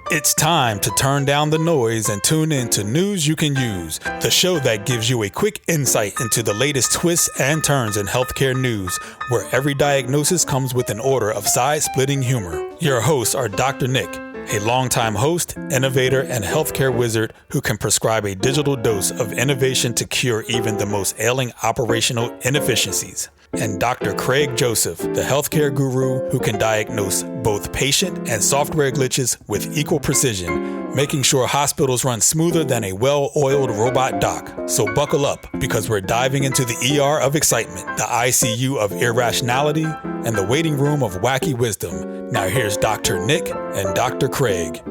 It's time to turn down the noise and tune in to News You Can Use, the show that gives you a quick insight into the latest twists and turns in healthcare news, where every diagnosis comes with an order of side-splitting humor. Your hosts are Dr. Nick, a longtime host, innovator, and healthcare wizard who can prescribe a digital dose of innovation to cure even the most ailing operational inefficiencies. And Dr. Craig Joseph, the healthcare guru who can diagnose both patient and software glitches with equal precision, making sure hospitals run smoother than a well-oiled robot doc. So buckle up, because we're diving into the ER of excitement, the ICU of irrationality, and the waiting room of wacky wisdom. Now here's Dr. Nick and Dr. Craig.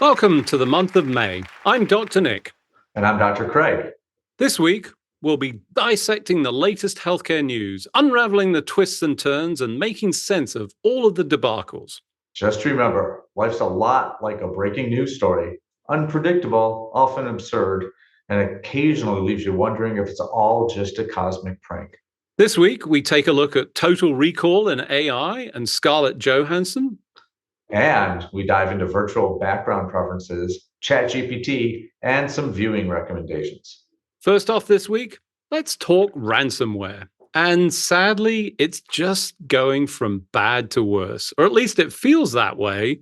Welcome to the month of May. I'm Dr. Nick. And I'm Dr. Craig. This week, we'll be dissecting the latest healthcare news, unraveling the twists and turns, and making sense of all of the debacles. Just remember, life's a lot like a breaking news story. Unpredictable, often absurd, and occasionally leaves you wondering if it's all just a cosmic prank. This week, we take a look at Total Recall in AI and Scarlett Johansson. And we dive into virtual background preferences, ChatGPT, and some viewing recommendations. First off this week, let's talk ransomware. And sadly, it's just going from bad to worse, or at least it feels that way.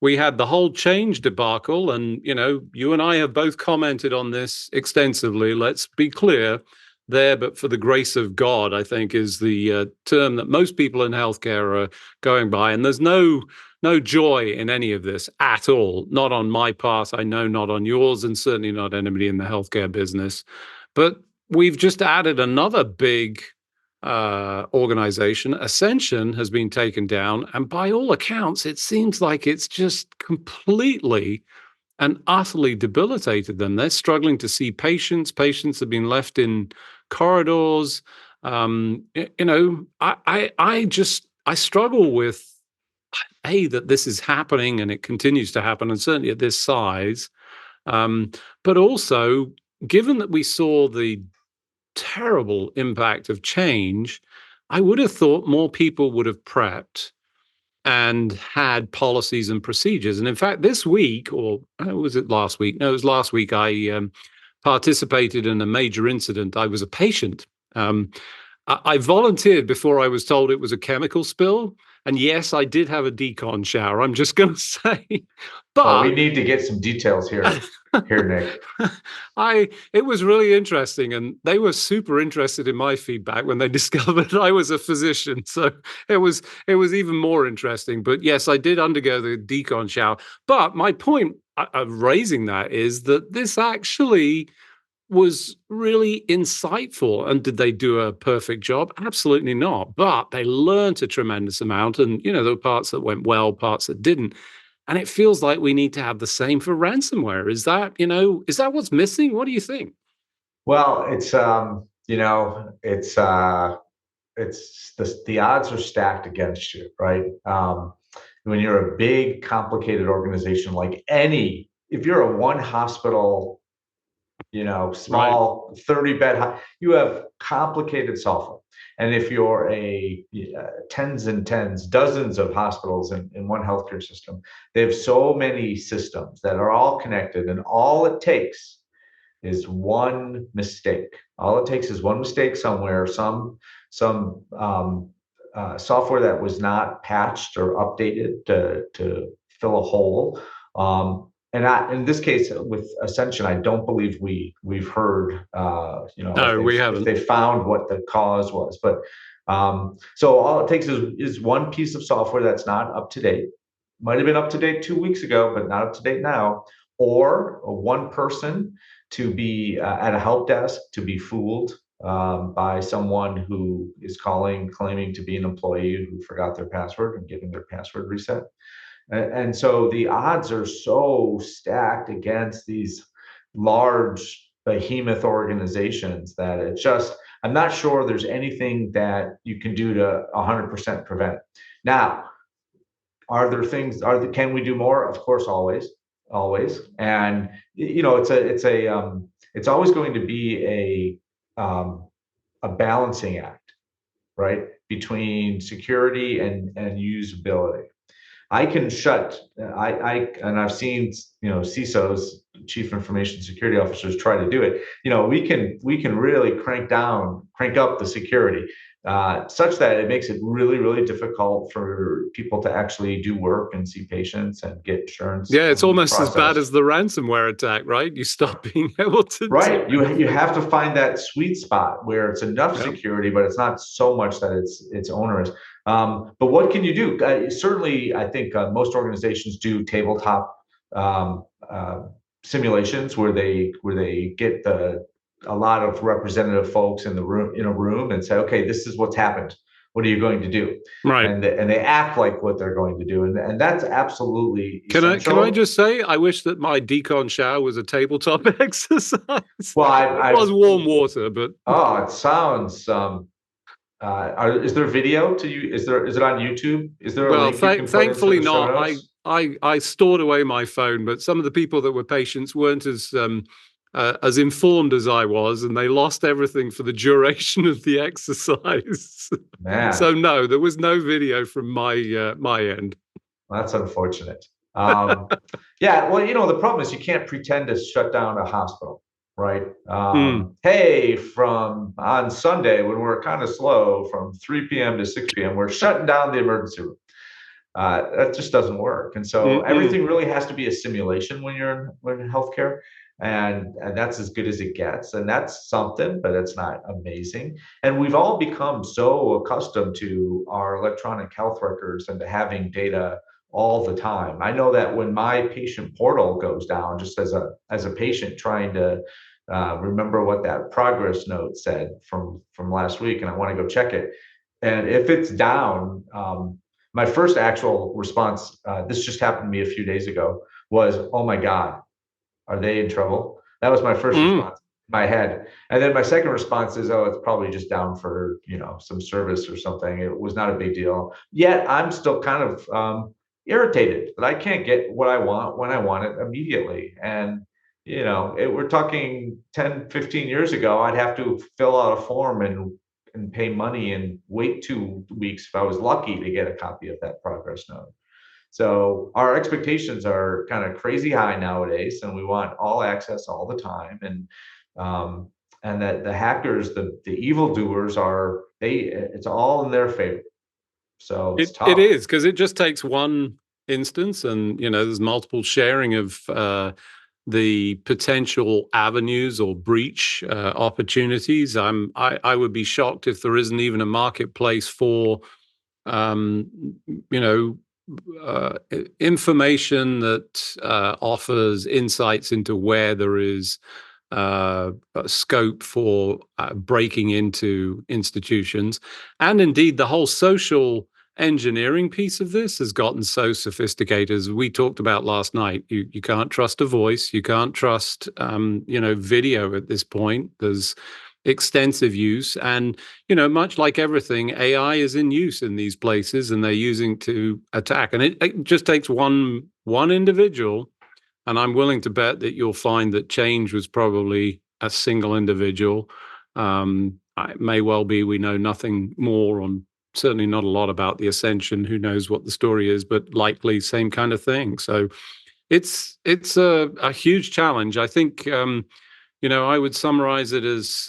We had the whole Change debacle, and, you and I have both commented on this extensively. Let's be clear there, but for the grace of God, I think, is the term that most people in healthcare are going by. And there's no joy in any of this at all. Not on my part, I know, not on yours, and certainly not anybody in the healthcare business. But we've just added another big organization. Ascension has been taken down, and by all accounts, it seems like it's just completely and utterly debilitated them. They're struggling to see patients. Patients have been left in corridors. I struggle with that this is happening and it continues to happen, and certainly at this size. But also, given that we saw the terrible impact of Change, I would have thought more people would have prepped and had policies and procedures. And in fact, this week, or was it last week? No, it was last week, I participated in a major incident. I was a patient. I volunteered before I was told it was a chemical spill. And yes, I did have a decon shower, I'm just going to say. But we need to get some details here, Nick. It was really interesting, and they were super interested in my feedback when they discovered I was a physician. So it was even more interesting. But yes, I did undergo the decon shower. But my point of raising that is that this actually was really insightful. And did they do a perfect job? Absolutely not. But they learned a tremendous amount. And, there were parts that went well, parts that didn't. And it feels like we need to have the same for ransomware. Is that what's missing? What do you think? Well, it's the odds are stacked against you, right? When you're a big, complicated organization if you're a one hospital, small 30-bed, you have complicated software. And if you're tens and tens, dozens of hospitals in one healthcare system, they have so many systems that are all connected, and all it takes is one mistake. All it takes is one mistake somewhere, some software that was not patched or updated to fill a hole. And in this case, with Ascension, I don't believe we've heard, no, we haven't. If they found what the cause was. But so all it takes is one piece of software that's not up to date. Might have been up to date 2 weeks ago, but not up to date now. Or one person to be at a help desk to be fooled by someone who is claiming to be an employee who forgot their password and getting their password reset. And so the odds are so stacked against these large behemoth organizations that I'm not sure there's anything that you can do to 100% prevent. Now, are there things, can we do more? Of course, always. And, it's always going to be a balancing act, right, between security and usability. I can shut. And I've seen CISOs, chief information security officers, try to do it. We can really crank up the security such that it makes it really, really difficult for people to actually do work and see patients and get insurance. Yeah, it's almost processed. as bad as the ransomware attack, right? You stop being able to. Right. You have to find that sweet spot where it's enough security, but it's not so much that it's onerous. But what can you do? Certainly, I think most organizations do tabletop simulations where they get a lot of representative folks in a room and say, okay, this is what's happened. What are you going to do? Right. And they act like what they're going to do. And that's absolutely essential. Can I just say, I wish that my decon shower was a tabletop exercise. Well, it was warm water, but it sounds. Is there video to you? Is it on YouTube? Is there a link you can thankfully put into the not. show notes? I stored away my phone, but some of the people that were patients weren't as informed as I was, and they lost everything for the duration of the exercise. Man. So no, there was no video from my end. That's unfortunate. Yeah, well, the problem is you can't pretend to shut down a hospital, right? Hey, from on Sunday when we're kind of slow, from 3 p.m. to 6 p.m., we're shutting down the emergency room. That just doesn't work. And so everything really has to be a simulation when you're in healthcare. And that's as good as it gets. And that's something, but it's not amazing. And we've all become so accustomed to our electronic health records and to having data all the time. I know that when my patient portal goes down, just as a patient trying to remember what that progress note said from last week, and I want to go check it. And if it's down, my first actual response, this just happened to me a few days ago, was, oh my God, are they in trouble? That was my first response in my head. And then my second response is, oh, it's probably just down for, some service or something. It was not a big deal. Yet I'm still kind of irritated that I can't get what I want when I want it immediately. And, we're talking 10, 15 years ago, I'd have to fill out a form and pay money and wait 2 weeks if I was lucky to get a copy of that progress note. So our expectations are kind of crazy high nowadays, and we want all access all the time. And that the hackers, the evildoers it's all in their favor. So it's tough. It is, because it just takes one instance, and there's multiple sharing of the potential avenues or breach opportunities. I would be shocked if there isn't even a marketplace for information that offers insights into where there is a scope for breaking into institutions. And indeed, the whole social engineering piece of this has gotten so sophisticated. As we talked about last night, you can't trust a voice, you can't trust video at this point. There's extensive use, and much like everything, AI is in use in these places, and they're using to attack. And it just takes one individual, and I'm willing to bet that you'll find that change was probably a single individual. It may well be we know nothing more on, certainly not a lot about the Ascension. Who knows what the story is, but likely same kind of thing. So it's a huge challenge. I think I would summarize it as,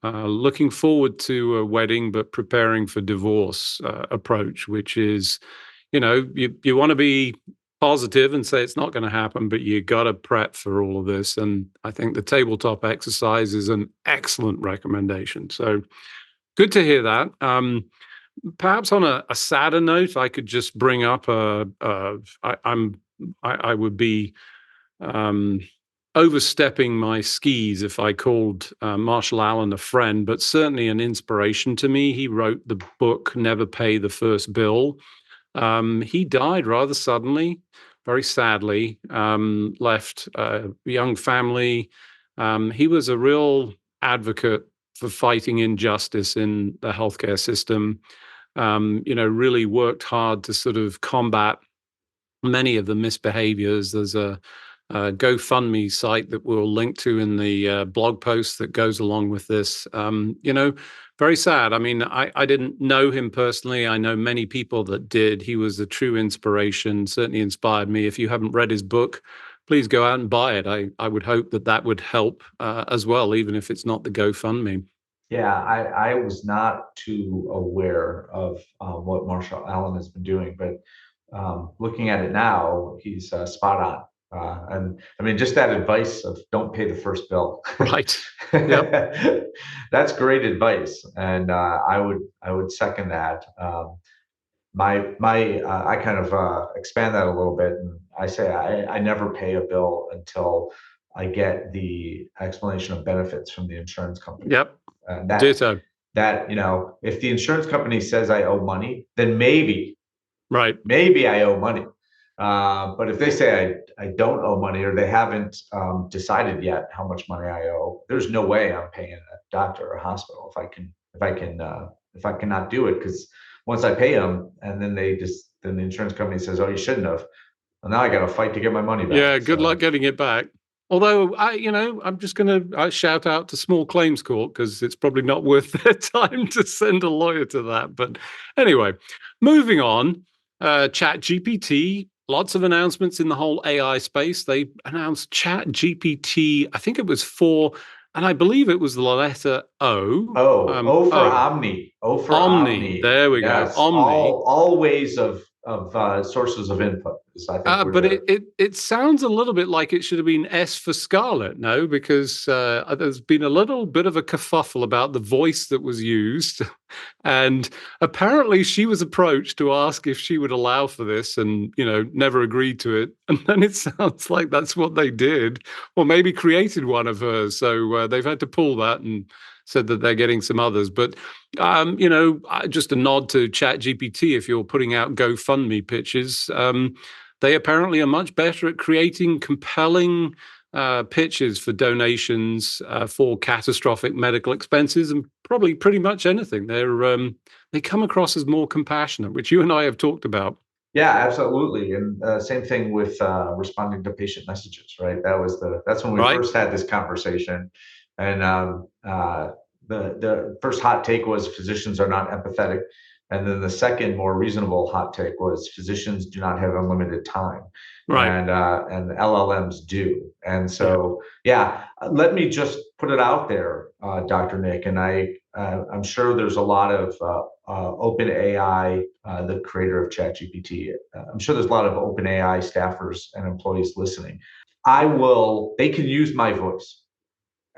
looking forward to a wedding, but preparing for divorce approach, which is, you want to be positive and say it's not going to happen, but you got to prep for all of this. And I think the tabletop exercise is an excellent recommendation. So good to hear that. Perhaps on a sadder note, I could just bring up I would be overstepping my skis if I called Marshall Allen a friend, but certainly an inspiration to me. He wrote the book Never Pay the First Bill. He died rather suddenly, very sadly, left a young family. He was a real advocate for fighting injustice in the healthcare system, really worked hard to sort of combat many of the misbehaviors. There's a GoFundMe site that we'll link to in the blog post that goes along with this. Very sad. I mean, I didn't know him personally. I know many people that did. He was a true inspiration, certainly inspired me. If you haven't read his book, please go out and buy it. I would hope that would help as well, even if it's not the GoFundMe. Yeah, I was not too aware of what Marshall Allen has been doing, but looking at it now, he's spot on. And I mean, just that advice of don't pay the first bill. Right. Yep. That's great advice, and I would second that. I kind of expand that a little bit, and I say I never pay a bill until I get the explanation of benefits from the insurance company. Yep. That Ditto. that if the insurance company says I owe money, then maybe I owe money. But if they say I don't owe money, or they haven't decided yet how much money I owe, there's no way I'm paying a doctor or a hospital if I cannot do it, because once I pay them, and then then the insurance company says, oh, you shouldn't have. Well, now I got to fight to get my money back. Yeah, good luck getting it back. Although I'm just going to shout out to small claims court, because it's probably not worth their time to send a lawyer to that. But anyway, moving on, ChatGPT, lots of announcements in the whole AI space. They announced ChatGPT, I think it was 4, and I believe it was the letter O. O for Omni. O for Omni. There we go. Omni. All ways of sources of input. But it sounds a little bit like it should have been S for Scarlet, no? Because there's been a little bit of a kerfuffle about the voice that was used. And apparently she was approached to ask if she would allow for this, and, never agreed to it. And then it sounds like that's what they did, or maybe created one of hers. So they've had to pull that and said that they're getting some others. But, just a nod to ChatGPT, if you're putting out GoFundMe pitches, they apparently are much better at creating compelling pitches for donations for catastrophic medical expenses, and probably pretty much anything. They come across as more compassionate, which you and I have talked about. Yeah, absolutely. And same thing with responding to patient messages, right? That's when we first had this conversation. And the first hot take was physicians are not empathetic. And then the second, more reasonable hot take was physicians do not have unlimited time, and LLMs do. And so, let me just put it out there, Dr. Nick, and I'm sure there's a lot of OpenAI, the creator of ChatGPT. I'm sure there's a lot of OpenAI staffers and employees listening. They can use my voice.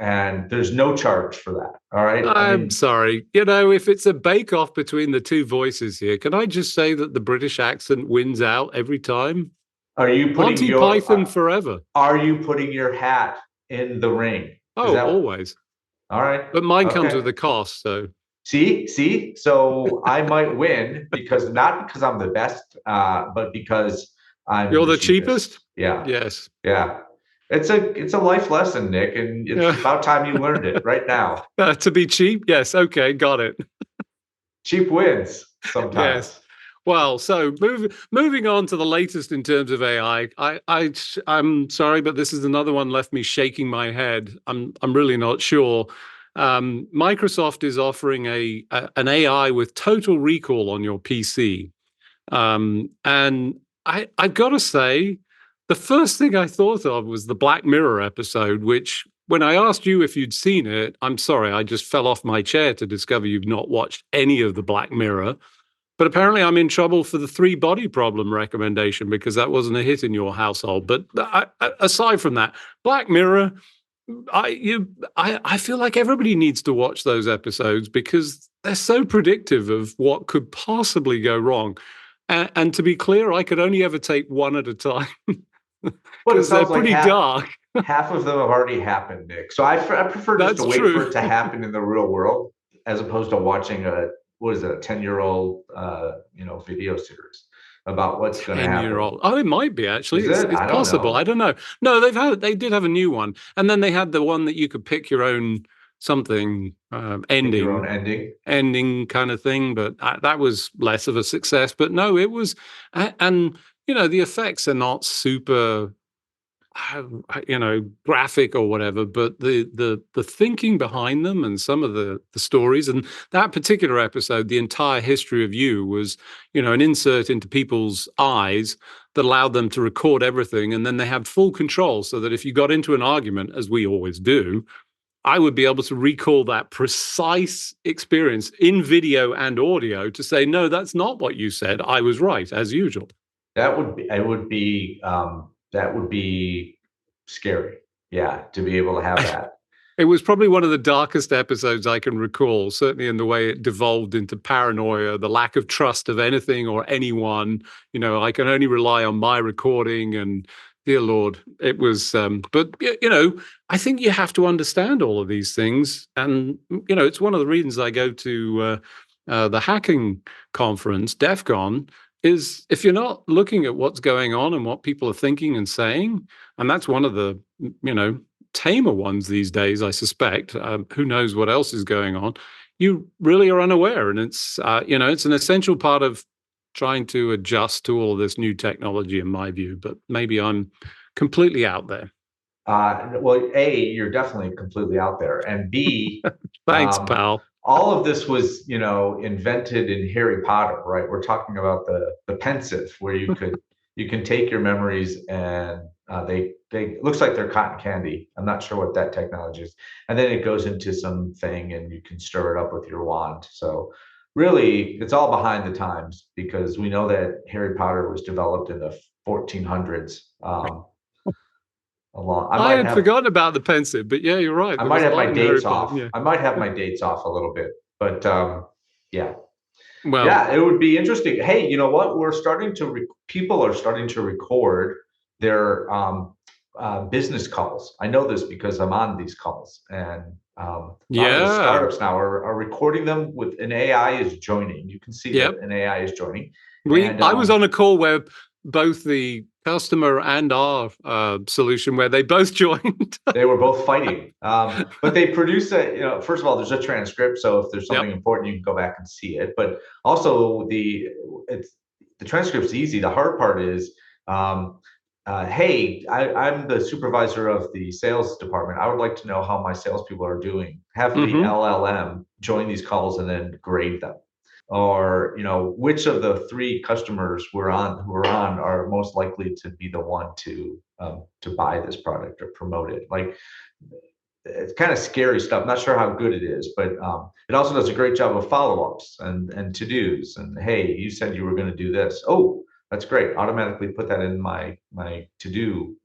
And there's no charge for that. All right. I'm sorry. If it's a bake-off between the two voices here, can I just say that the British accent wins out every time? Are you putting Monty Python forever? Are you putting your hat in the ring? Always. All right. But mine comes with a cost. So see. So I might win not because I'm the best, but because you're the cheapest. Yeah. Yes. Yeah. It's a life lesson, Nick, and it's about time you learned it right now. To be cheap? Yes. Okay, got it. Cheap wins sometimes. Yes. Well, so moving on to the latest in terms of AI, I'm sorry, but this is another one left me shaking my head. I'm really not sure. Microsoft is offering an AI with total recall on your PC, and I've got to say, the first thing I thought of was the Black Mirror episode, which, when I asked you if you'd seen it, I'm sorry, I just fell off my chair to discover you've not watched any of the Black Mirror. But apparently I'm in trouble for the 3-body problem recommendation, because that wasn't a hit in your household. But aside from that, Black Mirror, I feel like everybody needs to watch those episodes, because they're so predictive of what could possibly go wrong. And to be clear, I could only ever take one at a time. Because they're pretty dark. Half of them have already happened, Nick. So I prefer just to wait for it to happen in the real world, as opposed to watching a 10-year-old video series about what's going to happen. 10-year-old. Oh, it might be actually. It's possible. I don't know. No, they did have a new one, and then they had the one that you could pick your own something ending, your own ending kind of thing. But that was less of a success. But no, it was, and the effects are not super graphic or whatever, but the thinking behind them and some of the stories. And that particular episode, the entire history of you was, an insert into people's eyes that allowed them to record everything, and then they had full control, so that if you got into an argument, as we always do, I would be able to recall that precise experience in video and audio to say, no, that's not what you said. I was right, as usual. That would be scary. Yeah, to be able to have that. It was probably one of the darkest episodes I can recall, certainly in the way it devolved into paranoia, the lack of trust of anything or anyone. I can only rely on my recording, and dear Lord, it was, but, I think you have to understand all of these things. And, it's one of the reasons I go to the hacking conference, DEF CON, is if you're not looking at what's going on and what people are thinking and saying, and that's one of the, tamer ones these days, I suspect, who knows what else is going on, you really are unaware. And it's, it's an essential part of trying to adjust to all of this new technology, in my view, but maybe I'm completely out there. Well, A, you're definitely completely out there. And B, thanks, pal. All of this was, invented in Harry Potter, right? We're talking about the pensive, where you can take your memories and they looks like they're cotton candy. I'm not sure what that technology is. And then it goes into something and you can stir it up with your wand. So really, it's all behind the times, because we know that Harry Potter was developed in the 1400s. I had forgotten about the pensive, but yeah, you're right. I might have my dates off. Yeah. I might have my dates off a little bit, but yeah. Well, yeah, it would be interesting. Hey, you know what? People are starting to record their business calls. I know this because I'm on these calls, and a lot of the startups now are recording them with an AI is joining. You can see that an AI is joining. I was on a call where both the customer and our solution, where they both joined. They were both fighting, but they produce first of all, there's a transcript, so if there's something important, you can go back and see it. But also the transcript's easy. The hard part is, hey, I'm the supervisor of the sales department. I would like to know how my salespeople are doing. Have the LLM join these calls and then grade them. Or which of the 3 customers who are on are most likely to be the one to buy this product or promote it. Like, it's kind of scary stuff. Not sure how good it is, but it also does a great job of follow-ups and to-dos. And hey, you said you were going to do this. Oh, that's great. Automatically put that in my to-do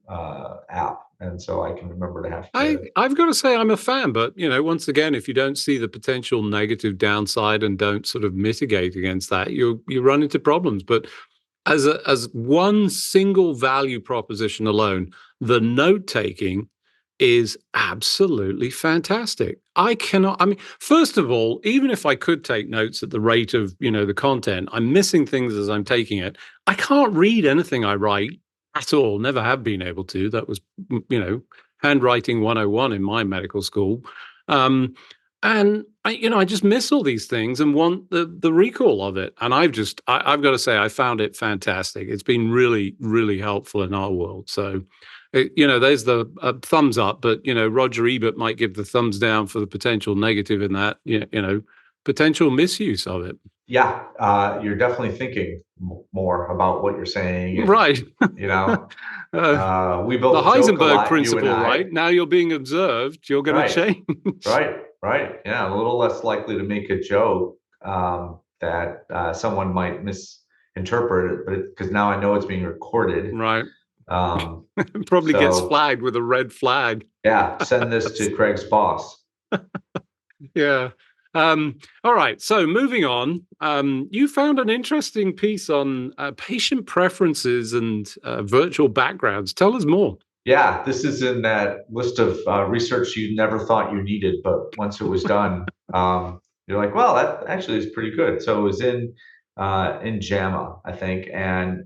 app. And so I can remember to have to. I've got to say I'm a fan, but once again, if you don't see the potential negative downside and don't sort of mitigate against that, you run into problems. But as one single value proposition alone, the note taking is absolutely fantastic. First of all, even if I could take notes at the rate of the content, I'm missing things as I'm taking it. I can't read anything I write at all. Never have been able to. That was, handwriting 101 in my medical school. And I just miss all these things and want the recall of it. And I've got to say, I found it fantastic. It's been really, really helpful in our world. So, there's the thumbs up, but, Roger Ebert might give the thumbs down for the potential negative in that, potential misuse of it. Yeah, you're definitely thinking more about what you're saying. And, right. We both the Heisenberg principle, right? Now you're being observed, you're going to change. Right. Yeah, I'm a little less likely to make a joke that someone might misinterpret it, but because now I know it's being recorded. Right. Probably gets flagged with a red flag. Yeah, send this to Craig's boss. Yeah. All right. So moving on, you found an interesting piece on patient preferences and virtual backgrounds. Tell us more. Yeah, this is in that list of research you never thought you needed, but once it was done, you're like, well, that actually is pretty good. So it was in JAMA, I think, and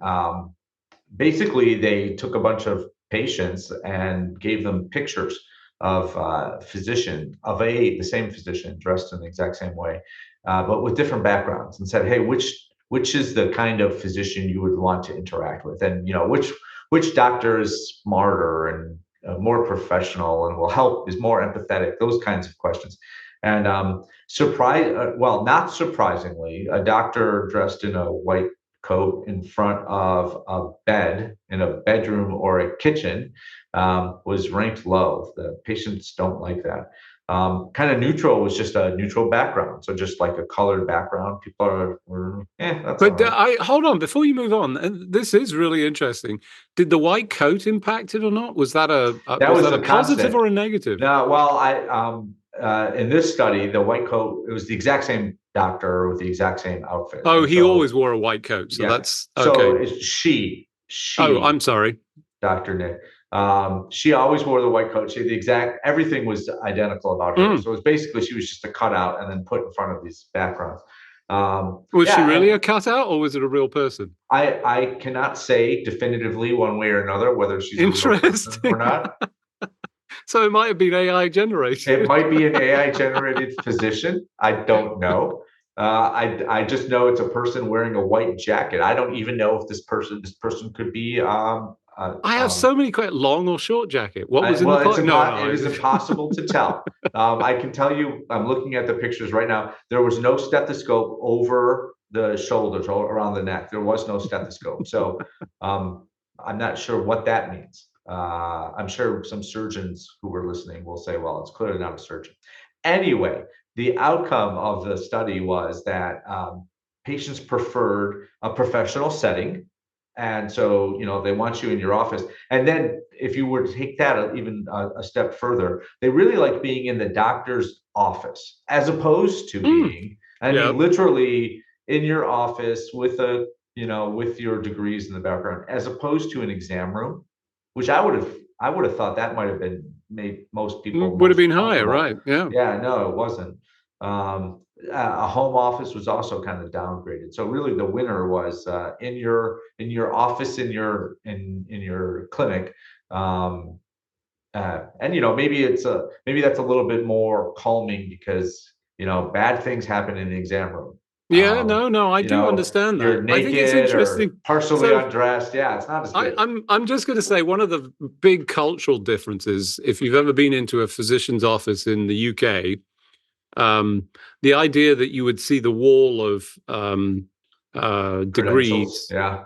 basically they took a bunch of patients and gave them pictures of the same physician dressed in the exact same way, but with different backgrounds, and said, hey, which is the kind of physician you would want to interact with, and which doctor is smarter and more professional and will help, is more empathetic, those kinds of questions. And not surprisingly, a doctor dressed in a white coat in front of a bed in a bedroom or a kitchen was ranked low. The patients don't like that. Kind of neutral was just a neutral background, so just like a colored background. People that's But all right. hold on before you move on. And this is really interesting. Did the white coat impact it or not? Was that That was a the positive constant. or a negative? No, well, in this study, the white coat, it was the exact same doctor with the exact same outfit. Oh, And he so, always wore a white coat, so yeah. that's So okay. it's she, Oh, I'm sorry. Dr. Nick. She always wore the white coat. She had the exact, everything was identical about her. So it was basically, she was just a cutout and then put in front of these backgrounds. Was she yeah, really and a cutout, or was it a real person? I cannot say definitively one way or another whether she's a real person or Interesting. not. So it might have been AI generated. It might be an AI generated physician. I don't know. I just know it's a person wearing a white jacket. I don't even know if this person could be I have so many long or short jacket. What was in the well, pot? No. it is impossible to tell. I can tell you, I'm looking at the pictures right now. There was no stethoscope over the shoulders or around the neck. There was no stethoscope. So I'm not sure what that means. I'm sure some surgeons who were listening will say, well, it's clearly not a surgeon. Anyway, the outcome of the study was that patients preferred a professional setting. And so, they want you in your office. And then if you were to take that even a step further, they really like being in the doctor's office as opposed to being, I mean, literally in your office with with your degrees in the background, as opposed to an exam room, which I would have thought that might have been made most people Would have most been higher, comfortable. right? Yeah. Yeah, no, it wasn't. A home office was also kind of downgraded. So really, the winner was in your office, in your clinic. And maybe that's a little bit more calming because bad things happen in the exam room. Yeah, no, I do understand that. You're I think it's naked or interesting. partially So undressed. Yeah, it's not as good. I'm just going to say one of the big cultural differences, if you've ever been into a physician's office in the UK, the idea that you would see the wall of Credentials. degrees Yeah.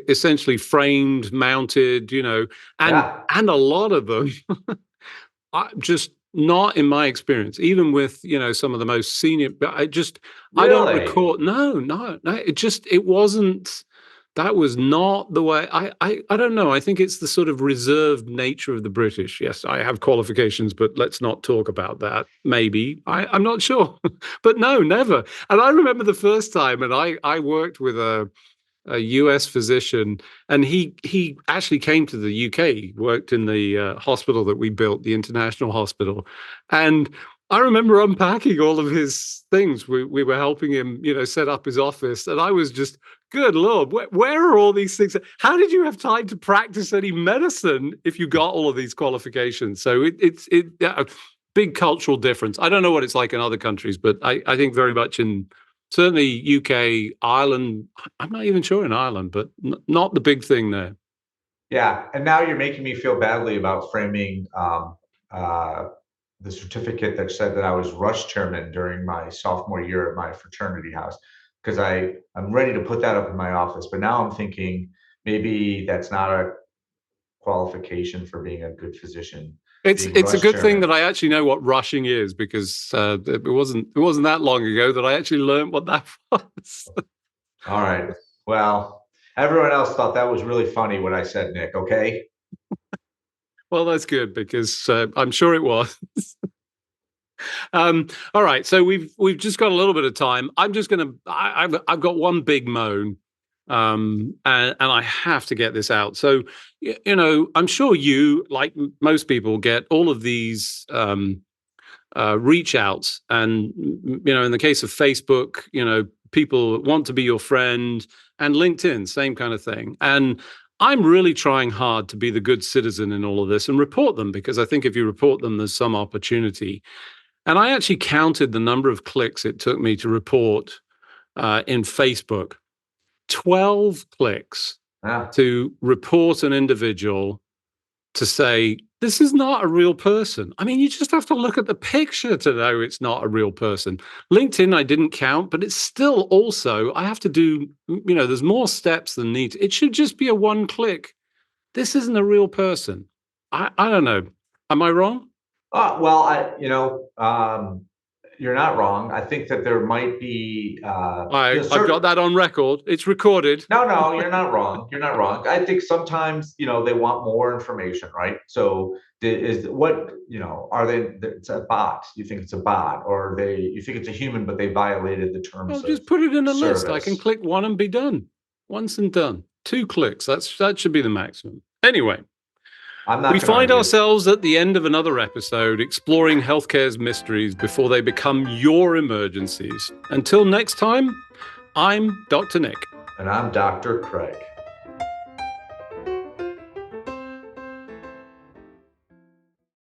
essentially framed, mounted, and Yeah. a lot of them just not in my experience, even with some of the most senior. But I don't Really? recall. No. It wasn't. That was not the way. I don't know. I think it's the sort of reserved nature of the British. Yes, I have qualifications, but let's not talk about that. Maybe I'm not sure, but no, never. And I remember the first time, and I worked with a US physician, and he actually came to the UK, worked in the hospital that we built, the international hospital. And I remember unpacking all of his things. We were helping him, set up his office. And I was just, good Lord, where are all these things? How did you have time to practice any medicine if you got all of these qualifications? So it's big cultural difference. I don't know what it's like in other countries, but I think very much in certainly UK, Ireland. I'm not even sure in Ireland, but not the big thing there. Yeah, and now you're making me feel badly about framing the certificate that said that I was rush chairman during my sophomore year at my fraternity house, because I'm ready to put that up in my office. But now I'm thinking maybe that's not a qualification for being a good physician. It's a good thing that I actually know what rushing is, because it wasn't that long ago that I actually learned what that was. All right. Well, everyone else thought that was really funny what I said, Nick. Okay. Well, that's good, because I'm sure it was. All right, so we've just got a little bit of time. I'm just gonna. I've got one big moan, and I have to get this out. So, I'm sure you, like most people, get all of these reach outs, and in the case of Facebook, people want to be your friend, and LinkedIn, same kind of thing. And I'm really trying hard to be the good citizen in all of this and report them, because I think if you report them, there's some opportunity. And I actually counted the number of clicks it took me to report in Facebook. 12 clicks. to report an individual to say, this is not a real person. I mean, you just have to look at the picture to know it's not a real person. LinkedIn, I didn't count, but it's still also, I have to do, there's more steps than need. It should just be a one click. This isn't a real person. I don't know. Am I wrong? You're not wrong. I think that there might be. I've got that on record. It's recorded. No, you're not wrong. You're not wrong. I think sometimes they want more information, right? So it's a bot? You think it's a bot, or you think it's a human, but they violated the terms? Well, just put it in a service. list. I can click one and be done. Once and done. 2 clicks. That should be the maximum. Anyway. We find ourselves at the end of another episode exploring healthcare's mysteries before they become your emergencies. Until next time, I'm Dr. Nick. And I'm Dr. Craig.